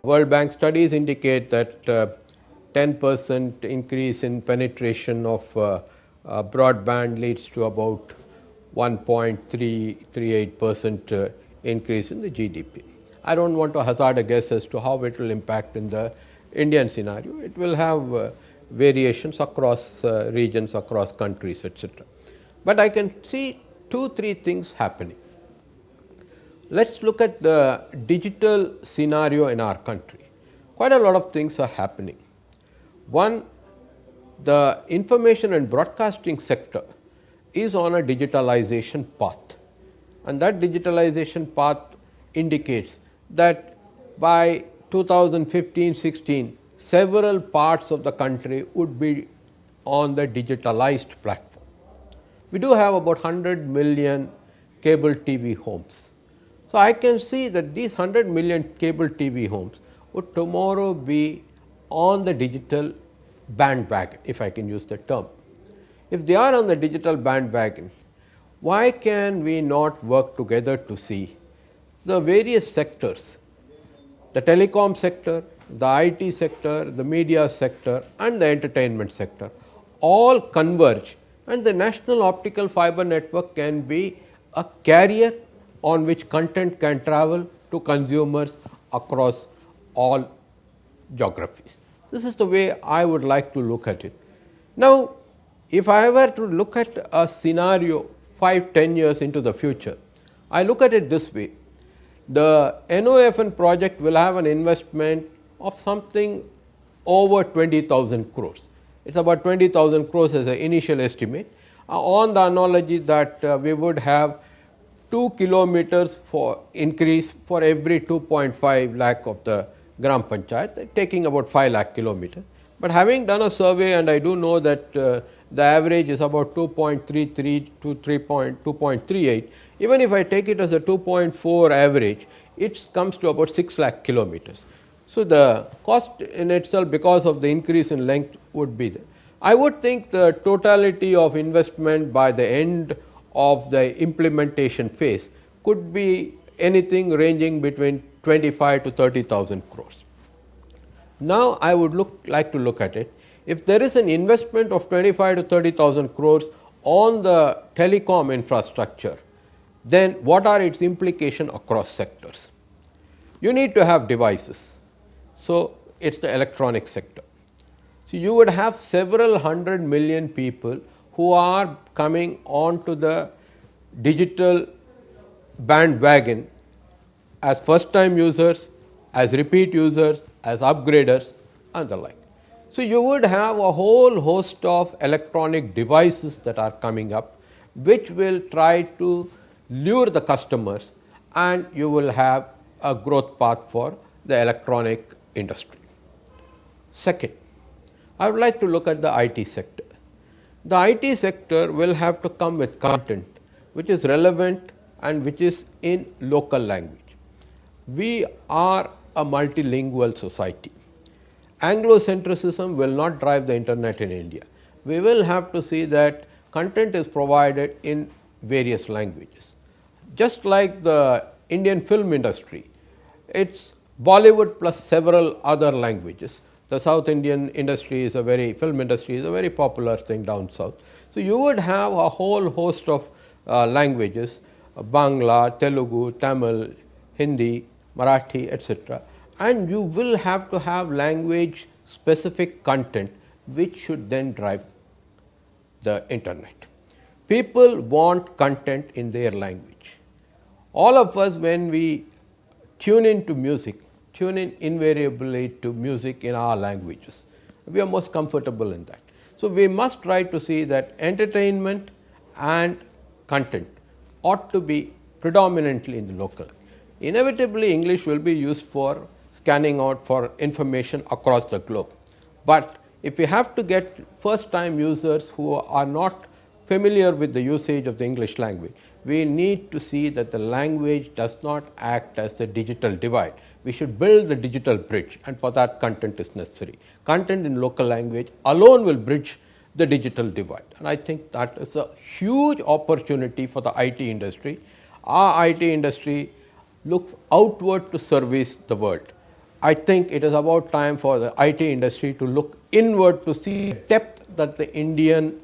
World Bank studies indicate that 10% increase in penetration of broadband leads to about 1.338% increase in the GDP. I don't want to hazard a guess as to how it will impact in the Indian scenario. It will have variations across regions, across countries, etc. But I can see 2-3 things happening. Let's look at the digital scenario in our country. Quite a lot of things are happening. One, the information and broadcasting sector is on a digitalization path, and that digitalization path indicates that by 2015-16 several parts of the country would be on the digitalized platform. We do have about 100 million cable TV homes. So, I can see that these 100 million cable TV homes would tomorrow be on the digital bandwagon, if I can use the term. If they are on the digital bandwagon, why can we not work together to see the various sectors, the telecom sector, the IT sector, the media sector and the entertainment sector all converge, and the national optical fiber network can be a carrier on which content can travel to consumers across all geographies. This is the way I would like to look at it. Now, if I were to look at a scenario 5-10 years into the future, I look at it this way. The NOFN project will have an investment of something over 20,000 crores. It is about 20,000 crores as an initial estimate, on the analogy that we would have 2 kilometers for increase for every 2.5 lakh of the Gram Panchayat, taking about 5 lakh kilometers. But having done a survey, and I do know that the average is about 2.33 to 2.38, even if I take it as a 2.4 average, it comes to about 6 lakh kilometers. So, the cost in itself, because of the increase in length, would be there. I would think the totality of investment by the end of the implementation phase could be anything ranging between 25 to 30,000 crores. Now, I would like to look at it. If there is an investment of 25 to 30,000 crores on the telecom infrastructure, then what are its implications across sectors? You need to have devices. So, it is the electronic sector. So, you would have several 100 million people who are coming on to the digital bandwagon as first time users, as repeat users, as upgraders and the like. So, you would have a whole host of electronic devices that are coming up, which will try to lure the customers, and you will have a growth path for the electronic industry. Second, I would like to look at the IT sector. The IT sector will have to come with content which is relevant and which is in local language. We are a multilingual society. Anglocentrism will not drive the internet in India. We will have to see that content is provided in various languages. Just like the Indian film industry, it's Bollywood plus several other languages. The South Indian industry is film industry is a very popular thing down south. So, you would have a whole host of languages, Bangla, Telugu, Tamil, Hindi, Marathi, etc. And you will have to have language specific content which should then drive the internet. People want content in their language. All of us, when we tune into music, tune in invariably to music in our languages. We are most comfortable in that. So, we must try to see that entertainment and content ought to be predominantly in the local. Inevitably, English will be used for scanning out for information across the globe. But if we have to get first time users who are not familiar with the usage of the English language, we need to see that the language does not act as a digital divide. We should build the digital bridge, and for that content is necessary. Content in local language alone will bridge the digital divide, and I think that is a huge opportunity for the IT industry. Our IT industry looks outward to service the world. I think it is about time for the IT industry to look inward to see the depth that the Indian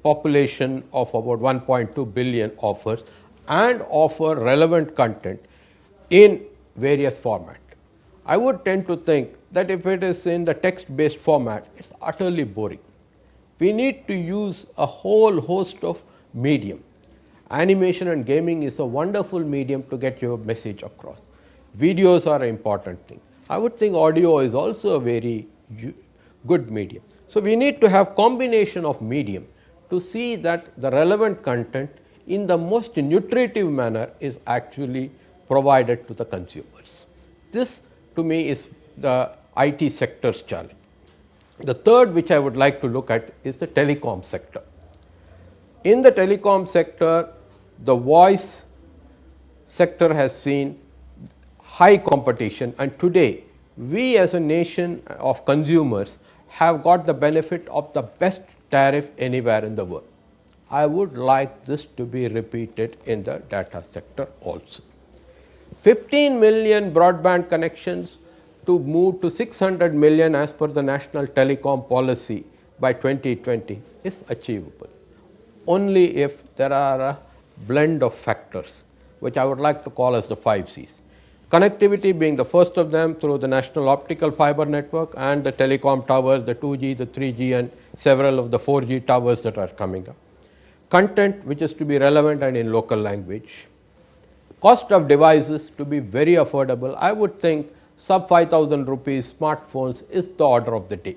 population of about 1.2 billion offers and offer relevant content in various formats. I would tend to think that if it is in the text-based format, it's utterly boring. We need to use a whole host of medium. Animation and gaming is a wonderful medium to get your message across. Videos are an important thing. I would think audio is also a very good medium. So we need to have combination of medium to see that the relevant content in the most nutritive manner is actually provided to the consumers. This to me is the IT sector's challenge. The third which I would like to look at is the telecom sector. In the telecom sector, the voice sector has seen high competition, and today we as a nation of consumers have got the benefit of the best tariff anywhere in the world. I would like this to be repeated in the data sector also. 15 million broadband connections to move to 600 million as per the national telecom policy by 2020 is achievable only if there are a blend of factors, which I would like to call as the 5 C's. Connectivity being the first of them through the national optical fiber network and the telecom towers, the 2G, the 3G and several of the 4G towers that are coming up. Content which is to be relevant and in local language. Cost of devices to be very affordable. I would think sub 5,000 rupees smartphones is the order of the day.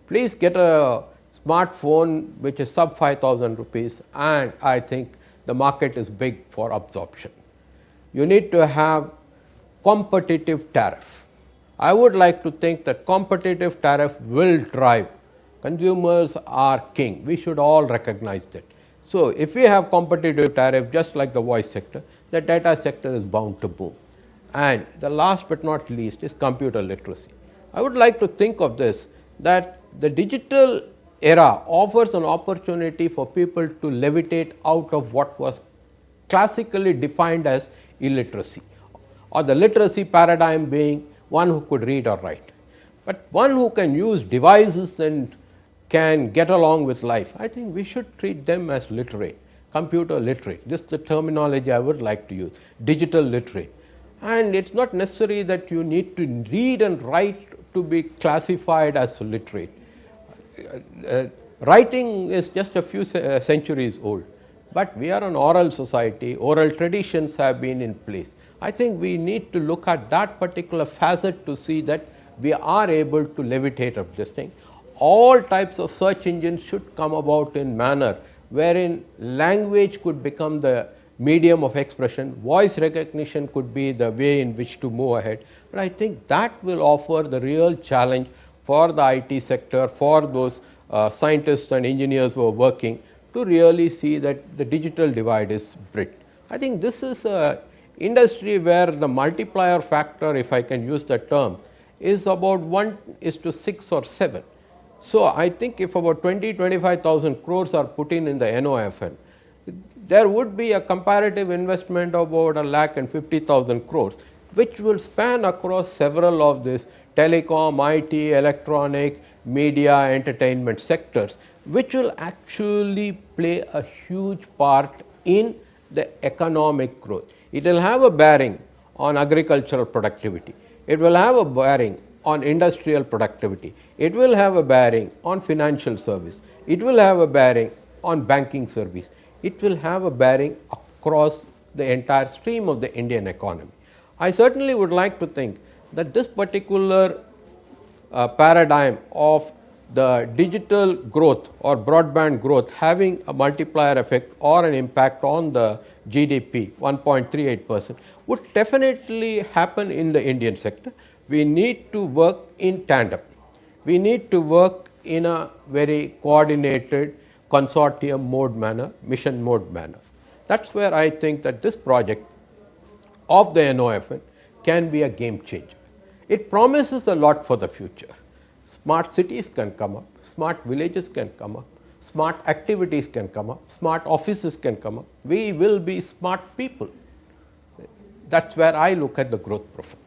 Please get a smartphone which is sub 5,000 rupees, and I think the market is big for absorption. You need to have competitive tariff. I would like to think that competitive tariff will drive. Consumers are king. We should all recognize that. So if we have competitive tariff, just like the voice sector, the data sector is bound to boom. And the last but not least is computer literacy. I would like to think of this, that the digital era offers an opportunity for people to levitate out of what was classically defined as illiteracy, or the literacy paradigm being one who could read or write. But one who can use devices and can get along with life, I think we should treat them as literate, computer literate. This is the terminology I would like to use, digital literate. And it's not necessary that you need to read and write to be classified as literate. Writing is just a few centuries old, but we are an oral society. Oral traditions have been in place. I think we need to look at that particular facet to see that we are able to levitate up this thing. All types of search engines should come about in manner wherein language could become the medium of expression, voice recognition could be the way in which to move ahead. But I think that will offer the real challenge for the IT sector, for those scientists and engineers who are working to really see that the digital divide is bridged. I think this is an industry where the multiplier factor, if I can use that term, is about 1:6 or 7. So I think if about 20-25,000 crores are put in the NOFN, there would be a comparative investment of about 1,50,000 crores, which will span across several of these telecom, IT, electronic, media, entertainment sectors, which will actually play a huge part in the economic growth. It will have a bearing on agricultural productivity. It will have a bearing on industrial productivity. It will have a bearing on financial service. It will have a bearing on banking service. It will have a bearing across the entire stream of the Indian economy. I certainly would like to think that this particular paradigm of the digital growth or broadband growth having a multiplier effect or an impact on the GDP, 1.38%, would definitely happen in the Indian sector. We need to work in tandem. We need to work in a very coordinated consortium mode manner, mission mode manner. That's where I think that this project of the NOFN can be a game changer. It promises a lot for the future. Smart cities can come up, smart villages can come up, smart activities can come up, smart offices can come up. We will be smart people. That's where I look at the growth profile.